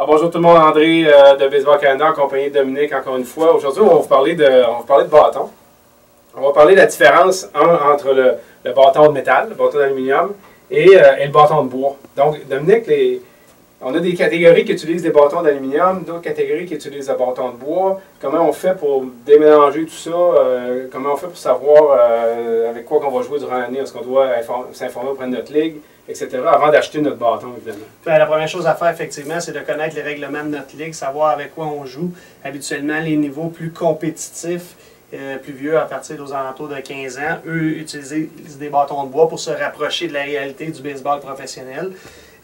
Ah, bonjour tout le monde, André de Baseball Canada en compagnie de Dominique encore une fois. Aujourd'hui, on va vous parler de bâton. On va parler de la différence entre le bâton de métal, le bâton d'aluminium, et le bâton de bois. Donc, Dominique, on a des catégories qui utilisent des bâtons d'aluminium, d'autres catégories qui utilisent des bâtons de bois. Comment on fait pour démélanger tout ça? Comment on fait pour savoir avec quoi on va jouer durant l'année? Est-ce qu'on doit s'informer auprès de notre ligue, etc. avant d'acheter notre bâton, évidemment? Bien, la première chose à faire, effectivement, c'est de connaître les règlements de notre ligue, savoir avec quoi on joue. Habituellement, les niveaux plus compétitifs, plus vieux, à partir aux alentours de 15 ans, eux utilisent des bâtons de bois pour se rapprocher de la réalité du baseball professionnel.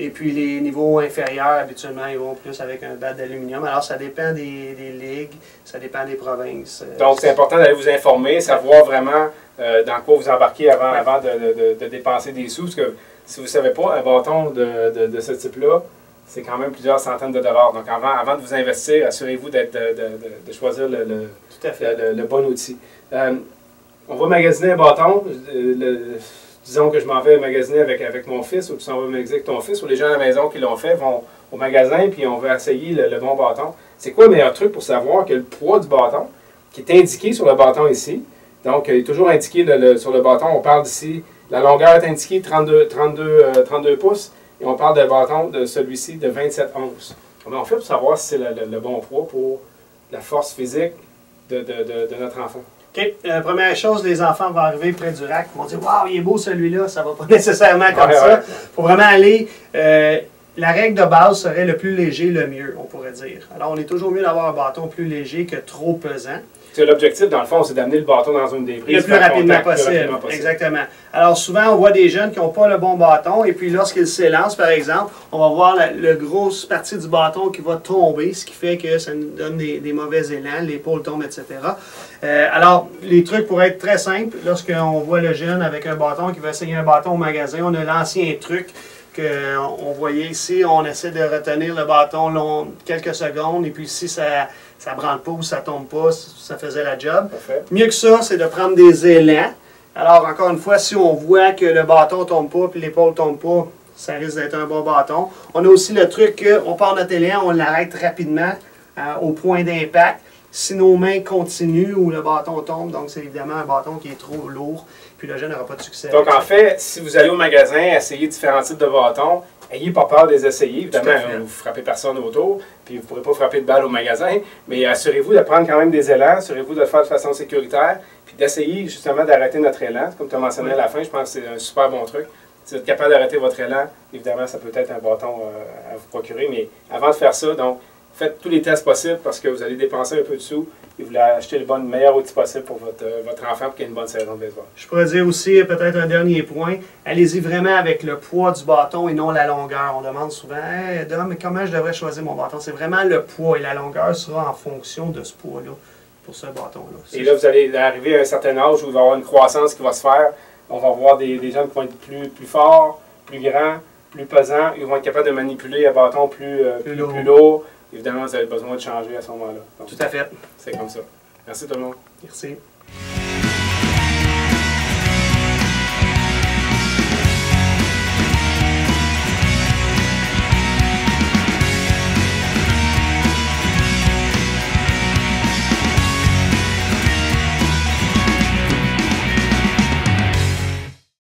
Et puis les niveaux inférieurs, habituellement, ils vont plus avec un bat d'aluminium. Alors, ça dépend des ligues, ça dépend des provinces. Donc, c'est important d'aller vous informer, savoir vraiment dans quoi vous embarquez avant de dépenser des sous. Parce que si vous ne savez pas, un bâton de ce type-là, c'est quand même plusieurs centaines de dollars. Donc, avant de vous investir, assurez-vous de choisir le bon outil. On va magasiner un bâton. Disons que je m'en vais magasiner avec mon fils, ou tu s'en vas magasiner avec ton fils, ou les gens à la maison qui l'ont fait vont au magasin puis on va essayer le bon bâton. C'est quoi le meilleur truc pour savoir que le poids du bâton, qui est indiqué sur le bâton ici, donc il est toujours indiqué sur le bâton, on parle d'ici, la longueur est indiquée 32 pouces, et on parle de bâton de celui-ci de 27 onces. Comment on fait pour savoir si c'est le bon poids pour la force physique de notre enfant? OK. Première chose, les enfants vont arriver près du rack, ils vont dire « Waouh, il est beau celui-là », ça ne va pas nécessairement comme ça. Il faut vraiment aller... la règle de base serait le plus léger, le mieux, on pourrait dire. Alors, on est toujours mieux d'avoir un bâton plus léger que trop pesant. L'objectif, dans le fond, c'est d'amener le bâton dans une des prises. Le plus rapidement possible. Exactement. Alors, souvent, on voit des jeunes qui n'ont pas le bon bâton, et puis lorsqu'ils s'élancent, par exemple, on va voir la grosse partie du bâton qui va tomber, ce qui fait que ça nous donne des mauvais élans, l'épaule tombe, etc. Alors, les trucs pourraient être très simples. Lorsqu'on voit le jeune avec un bâton qui veut essayer un bâton au magasin, on a l'ancien truc qu'on voyait ici. On essaie de retenir le bâton quelques secondes, et puis si ça ne branle pas ou ça ne tombe pas, ça faisait la job. Parfait. Mieux que ça, c'est de prendre des élans. Alors, encore une fois, si on voit que le bâton ne tombe pas et l'épaule ne tombe pas, ça risque d'être un bon bâton. On a aussi le truc qu'on part notre élan, on l'arrête rapidement au point d'impact. Si nos mains continuent ou le bâton tombe, donc c'est évidemment un bâton qui est trop lourd, puis le jeune n'aura pas de succès. Donc, en fait, si vous allez au magasin essayer différents types de bâtons, ayez pas peur de les essayer. Évidemment, vous ne frappez personne autour, puis vous ne pourrez pas frapper de balle au magasin, mais assurez-vous de prendre quand même des élans, assurez-vous de le faire de façon sécuritaire, puis d'essayer justement d'arrêter notre élan. Comme tu as mentionné à la fin, je pense que c'est un super bon truc. Si vous êtes capable d'arrêter votre élan, évidemment, ça peut être un bâton à vous procurer, mais avant de faire ça, donc, faites tous les tests possibles parce que vous allez dépenser un peu de sous et vous voulez acheter le meilleur outil possible pour votre enfant pour qu'il ait une bonne saison de baseball. Je pourrais dire aussi, peut-être un dernier point, allez-y vraiment avec le poids du bâton et non la longueur. On demande souvent, hey, Dom, comment je devrais choisir mon bâton? C'est vraiment le poids et la longueur sera en fonction de ce poids-là pour ce bâton-là. Et là, vous allez arriver à un certain âge où il va y avoir une croissance qui va se faire. On va voir des gens qui vont être plus forts, plus grands, plus pesants. Ils vont être capables de manipuler un bâton plus lourd. Évidemment, vous avez besoin de changer à ce moment-là. Tout à fait. C'est comme ça. Merci tout le monde. Merci.